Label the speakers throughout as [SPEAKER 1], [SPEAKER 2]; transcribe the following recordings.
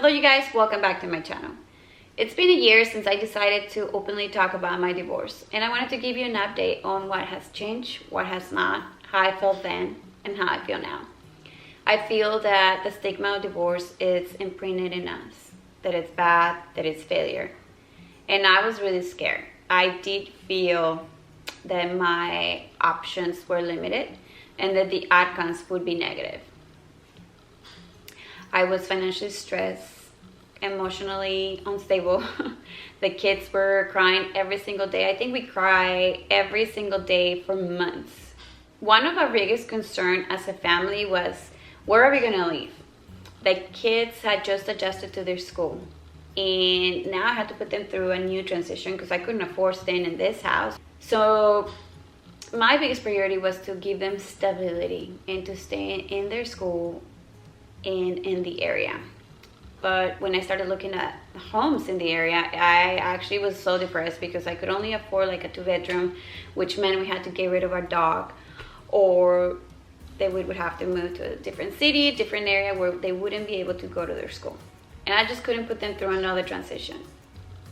[SPEAKER 1] Hello you guys, welcome back to my channel. It's been a year since I decided to openly talk about my divorce, and I wanted to give you an update on what has changed, what has not, how I felt then, and how I feel now. I feel that the stigma of divorce is imprinted in us, that it's bad, that it's failure. And I was really scared. I did feel that my options were limited and that the outcomes would be negative. I was financially stressed, emotionally unstable. The kids were crying every single day. I think we cry every single day for months. One of our biggest concerns as a family was, where are we going to live? The kids had just adjusted to their school, and now I had to put them through a new transition because I couldn't afford staying in this house. So my biggest priority was to give them stability and to stay in their school and in the area. But when I started looking at homes in the area, I actually was so depressed because I could only afford like a 2-bedroom, which meant we had to get rid of our dog, or they would have to move to a different city, different area where they wouldn't be able to go to their school. And I just couldn't put them through another transition.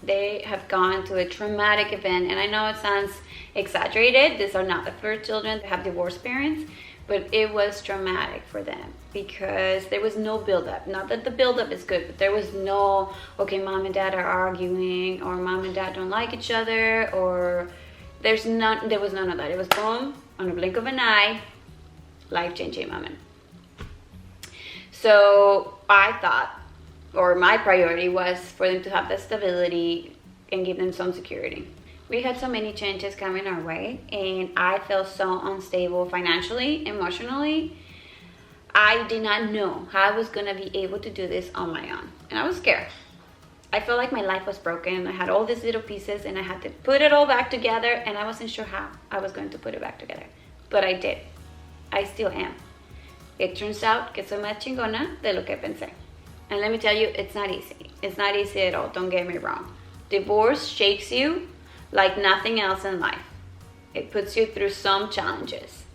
[SPEAKER 1] They have gone to a traumatic event, and I know it sounds exaggerated. These are not the first children that have divorced parents, but it was traumatic for them because there was no buildup. Not that the buildup is good, but there was no, okay, mom and dad are arguing, or mom and dad don't like each other, or there was none of that. It was boom, on a blink of an eye, life-changing moment. So I thought, or my priority was for them to have the stability and give them some security. We had so many changes coming our way, and I felt so unstable financially, emotionally. I did not know how I was going to be able to do this on my own, and I was scared. I felt like my life was broken. I had all these little pieces, and I had to put it all back together, and I wasn't sure how I was going to put it back together. But I did. I still am. It turns out que soy más chingona de lo que pensé. And let me tell you, it's not easy. It's not easy at all. Don't get me wrong. Divorce shakes you like nothing else in life. It puts you through some challenges,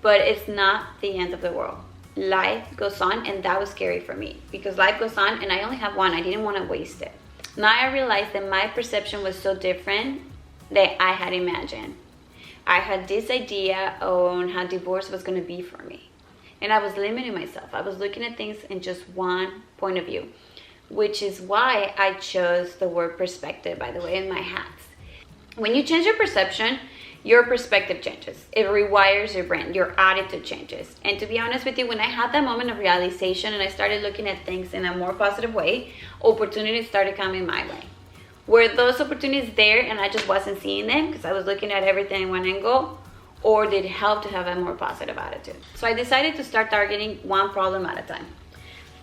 [SPEAKER 1] but it's not the end of the world. Life goes on, and that was scary for me because life goes on and I only have one. I didn't want to waste it. Now I realized that my perception was so different than I had imagined. I had this idea on how divorce was going to be for me, and I was limiting myself. I was looking at things in just one point of view, which is why I chose the word perspective, by the way, in my hats. When you change your perception, your perspective changes. It rewires your brain. Your attitude changes. And to be honest with you, when I had that moment of realization and I started looking at things in a more positive way, opportunities started coming my way. Were those opportunities there and I just wasn't seeing them because I was looking at everything in one angle, or did it help to have a more positive attitude? So I decided to start targeting one problem at a time.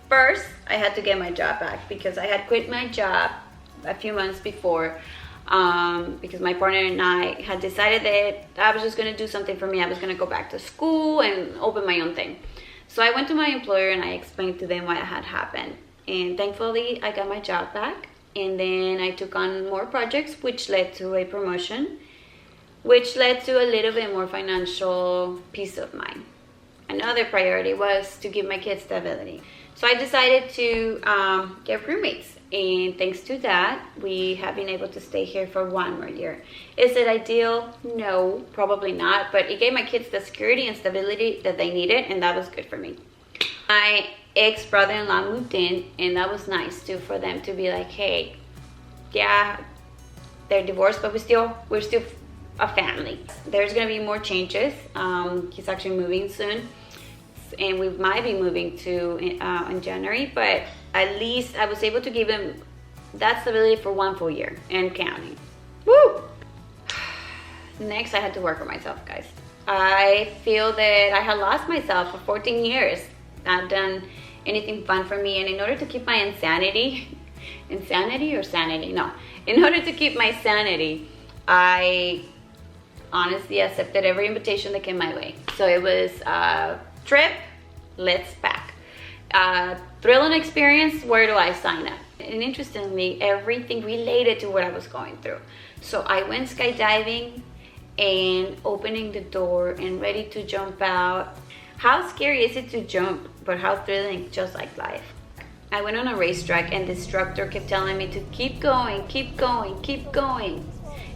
[SPEAKER 1] First, I had to get my job back because I had quit my job a few months before. Because my partner and I had decided that I was just going to do something for me. I was going to go back to school and open my own thing. So I went to my employer and I explained to them what had happened. And thankfully, I got my job back. And then I took on more projects, which led to a promotion, which led to a little bit more financial peace of mind. Another priority was to give my kids stability. So I decided to get roommates. And thanks to that, we have been able to stay here for 1 more year. Is it ideal? No, probably not. But it gave my kids the security and stability that they needed, and that was good for me. My ex-brother-in-law moved in, and that was nice too for them to be like, hey, yeah, they're divorced, but we're still a family. There's gonna be more changes. He's actually moving soon, and we might be moving to in January, but at least I was able to give him that stability for 1 full year and counting. Woo! Next, I had to work for myself, guys. I feel that I had lost myself for 14 years. Not done anything fun for me, and in order to keep my in order to keep my sanity, I honestly accepted every invitation that came my way. So it was a trip, let's pack. Thrilling experience, where do I sign up? And interestingly, everything related to what I was going through. So I went skydiving and opening the door and ready to jump out. How scary is it to jump, but how thrilling, just like life. I went on a racetrack and the instructor kept telling me to keep going, keep going, keep going,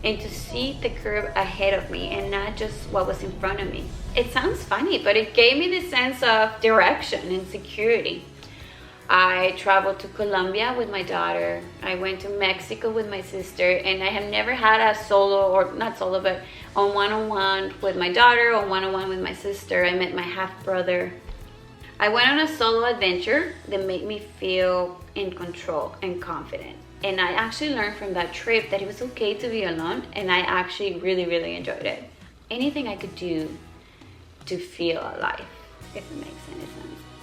[SPEAKER 1] and to see the curve ahead of me and not just what was in front of me. It sounds funny, but it gave me this sense of direction and security. I traveled to Colombia with my daughter. I went to Mexico with my sister, and I have never had a solo, or not solo, but on one-on-one with my daughter, on one-on-one with my sister. I met my half-brother. I went on a solo adventure that made me feel in control and confident. And I actually learned from that trip that it was okay to be alone, and I actually really, really enjoyed it. Anything I could do to feel alive, if it makes any sense.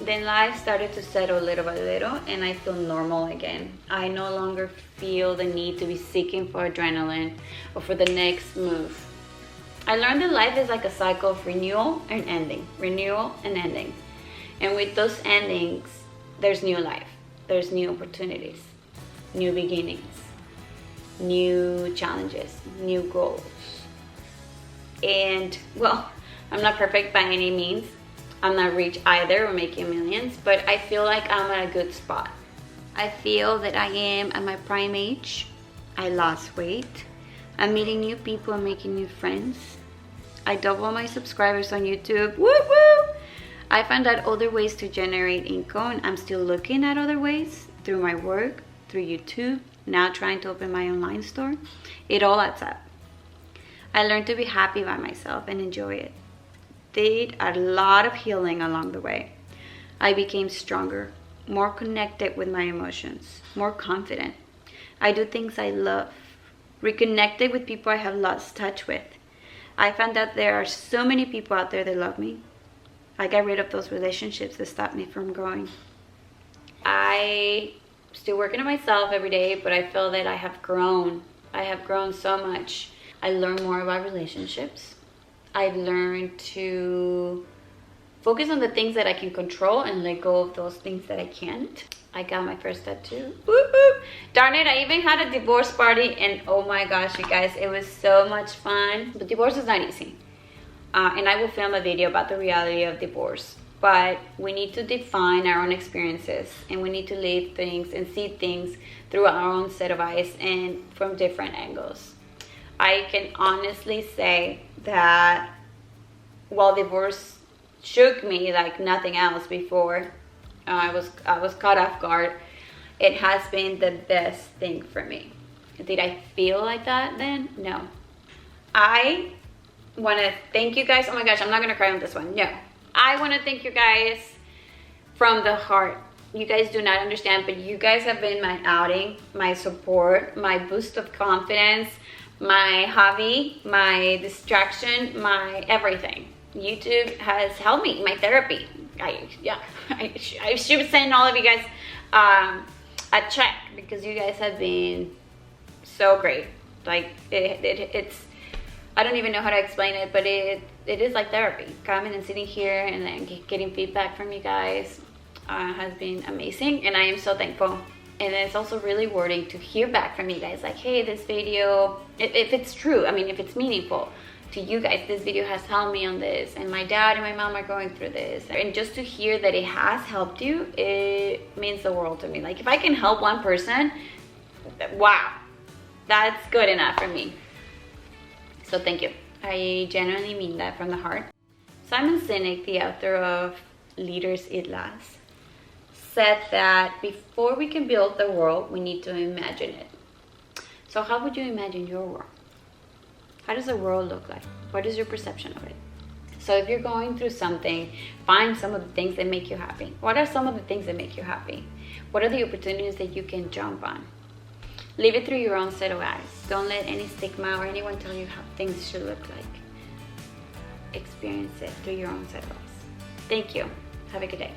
[SPEAKER 1] Then life started to settle little by little, and I feel normal again. I no longer feel the need to be seeking for adrenaline or for the next move. I learned that life is like a cycle of renewal and ending, renewal and ending. And with those endings, there's new life, there's new opportunities, new beginnings, new challenges, new goals. And well, I'm not perfect by any means. I'm not rich either or making millions, but I feel like I'm at a good spot. I feel that I am at my prime age. I lost weight. I'm meeting new people and making new friends. I doubled my subscribers on YouTube. Woo woo! I found out other ways to generate income. I'm still looking at other ways through my work, through YouTube, now trying to open my online store. It all adds up. I learned to be happy by myself and enjoy it. Did a lot of healing along the way. I became stronger, more connected with my emotions, more confident. I do things I love, reconnected with people I have lost touch with. I found out there are so many people out there that love me. I got rid of those relationships that stopped me from growing. I still working on myself every day, but I feel that I have grown. I have grown so much. I learned more about relationships. I've learned to focus on the things that I can control and let go of those things that I can't. I got my first tattoo. Woo-hoo. Darn it, I even had a divorce party, and oh my gosh, you guys, it was so much fun. But divorce is not easy. And I will film a video about the reality of divorce. But we need to define our own experiences, and we need to live things and see things through our own set of eyes and from different angles. I can honestly say that while divorce shook me like nothing else before, I was caught off guard, it has been the best thing for me. Did I feel like that then? No. I want to thank you guys. Oh my gosh, I'm not going to cry on this one. No. I want to thank you guys from the heart. You guys do not understand, but you guys have been my outing, my support, my boost of confidence, my hobby, my distraction, my everything. YouTube has helped me, my therapy. I should send all of you guys a check because you guys have been so great. Like it's I don't even know how to explain it, but it is like therapy. Coming and sitting here and then getting feedback from you guys has been amazing, and I am so thankful. And it's also really rewarding to hear back from you guys, like, hey, this video, if it's true, I mean, if it's meaningful to you guys, this video has helped me on this, and my dad and my mom are going through this. And just to hear that it has helped you, it means the world to me. Like, if I can help one person, wow, that's good enough for me. So thank you. I genuinely mean that from the heart. Simon Sinek, the author of Leaders Eat Last, said that before we can build the world, we need to imagine it. So how would you imagine your world? How does the world look like? What is your perception of it? So if you're going through something, find some of the things that make you happy. What are some of the things that make you happy? What are the opportunities that you can jump on? Live it through your own set of eyes. Don't let any stigma or anyone tell you how things should look like. Experience it through your own set of eyes. Thank you. Have a good day.